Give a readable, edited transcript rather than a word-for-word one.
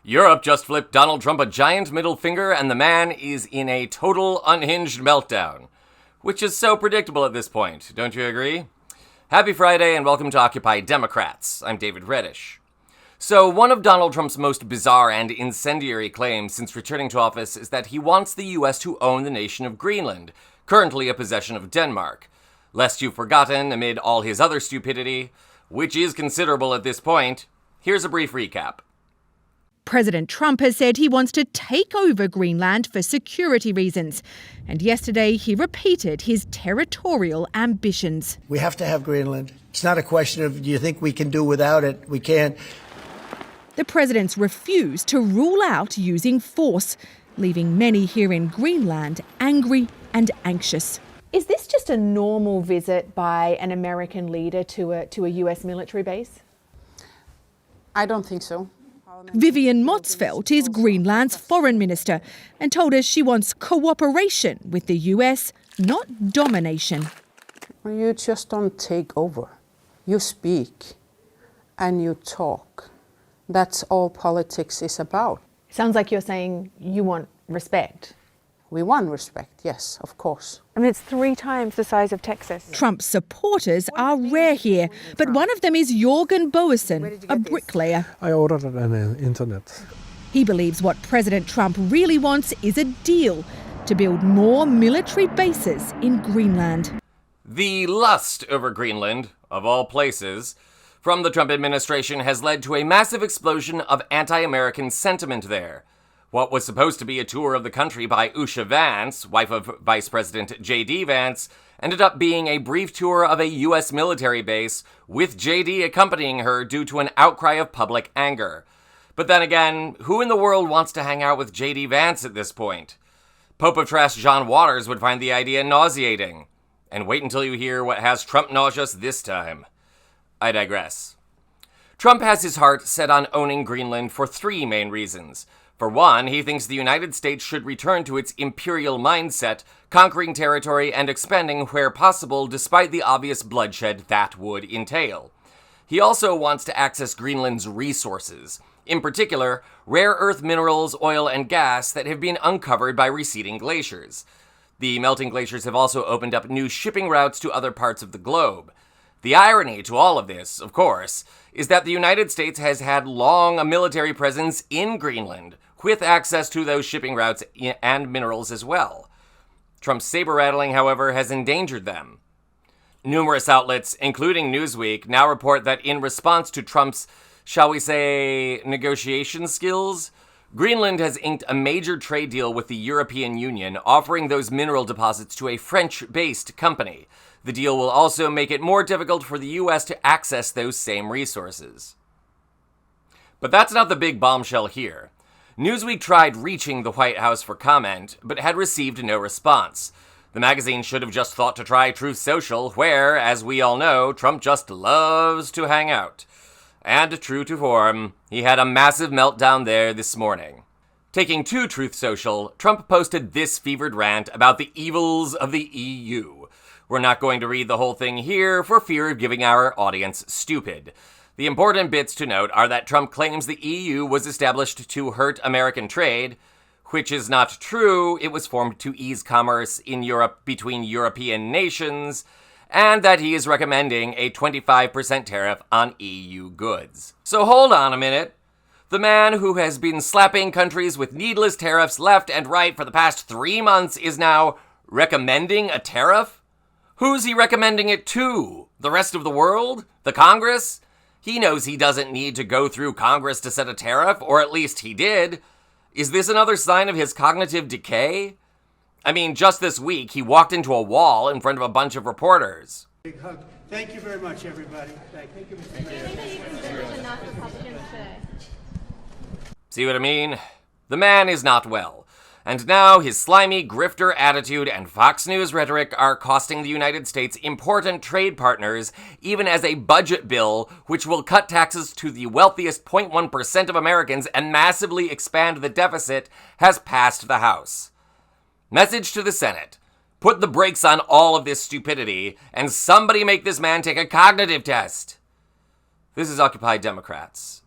Europe just flipped Donald Trump a giant middle finger, and the man is in a total unhinged meltdown. Which is so predictable at this point, don't you agree? Happy Friday and welcome to Occupy Democrats. I'm David Reddish. So, one of Donald Trump's most bizarre and incendiary claims since returning to office is that he wants the US to own the nation of Greenland, currently a possession of Denmark. Lest you've forgotten, amid all his other stupidity, which is considerable at this point, here's a brief recap. President Trump has said he wants to take over Greenland for security reasons. And yesterday he repeated his territorial ambitions. We have to have Greenland. It's not a question of, do you think we can do without it? We can't. The president's refused to rule out using force, leaving many here in Greenland angry and anxious. Is this just a normal visit by an American leader to a US military base? I don't think so. Vivian Motzfeldt is Greenland's foreign minister and told us she wants cooperation with the US, not domination. You just don't take over. You speak and you talk. That's all politics is about. Sounds like you're saying you want respect. We want respect, yes, of course. I mean, it's 3 times the size of Texas. Trump's supporters are rare here, but one of them is Jorgen Boesen, a bricklayer. I ordered it on the internet. He believes what President Trump really wants is a deal to build more military bases in Greenland. The lust over Greenland, of all places, from the Trump administration has led to a massive explosion of anti-American sentiment there. What was supposed to be a tour of the country by Usha Vance, wife of Vice President J.D. Vance, ended up being a brief tour of a U.S. military base, with J.D. accompanying her due to an outcry of public anger. But then again, who in the world wants to hang out with J.D. Vance at this point? Pope of Trash John Waters would find the idea nauseating. And wait until you hear what has Trump nauseous this time. I digress. Trump has his heart set on owning Greenland for 3 main reasons. For one, he thinks the United States should return to its imperial mindset, conquering territory and expanding where possible despite the obvious bloodshed that would entail. He also wants to access Greenland's resources, in particular, rare earth minerals, oil, and gas that have been uncovered by receding glaciers. The melting glaciers have also opened up new shipping routes to other parts of the globe. The irony to all of this, of course, is that the United States has had long a military presence in Greenland, with access to those shipping routes and minerals as well. Trump's saber-rattling, however, has endangered them. Numerous outlets, including Newsweek, now report that in response to Trump's, shall we say, negotiation skills, Greenland has inked a major trade deal with the European Union, offering those mineral deposits to a French-based company. The deal will also make it more difficult for the U.S. to access those same resources. But that's not the big bombshell here. Newsweek tried reaching the White House for comment, but had received no response. The magazine should have just thought to try Truth Social, where, as we all know, Trump just loves to hang out. And true to form, he had a massive meltdown there this morning. Taking to Truth Social, Trump posted this fevered rant about the evils of the EU. We're not going to read the whole thing here for fear of giving our audience stupid. The important bits to note are that Trump claims the EU was established to hurt American trade, which is not true. It was formed to ease commerce in Europe between European nations, and that he is recommending a 25% tariff on EU goods. So hold on a minute. The man who has been slapping countries with needless tariffs left and right for the past 3 months is now recommending a tariff? Who's he recommending it to? The rest of the world? The Congress? He knows he doesn't need to go through Congress to set a tariff, or at least he did. Is this another sign of his cognitive decay? I mean, just this week, he walked into a wall in front of a bunch of reporters. Big hug. Thank you very much, everybody. Thank you, Mr. Mayor. See what I mean? The man is not well. And now his slimy grifter attitude and Fox News rhetoric are costing the United States important trade partners, even as a budget bill, which will cut taxes to the wealthiest 0.1% of Americans and massively expand the deficit, has passed the House. Message to the Senate. Put the brakes on all of this stupidity, and somebody make this man take a cognitive test. This is Occupy Democrats.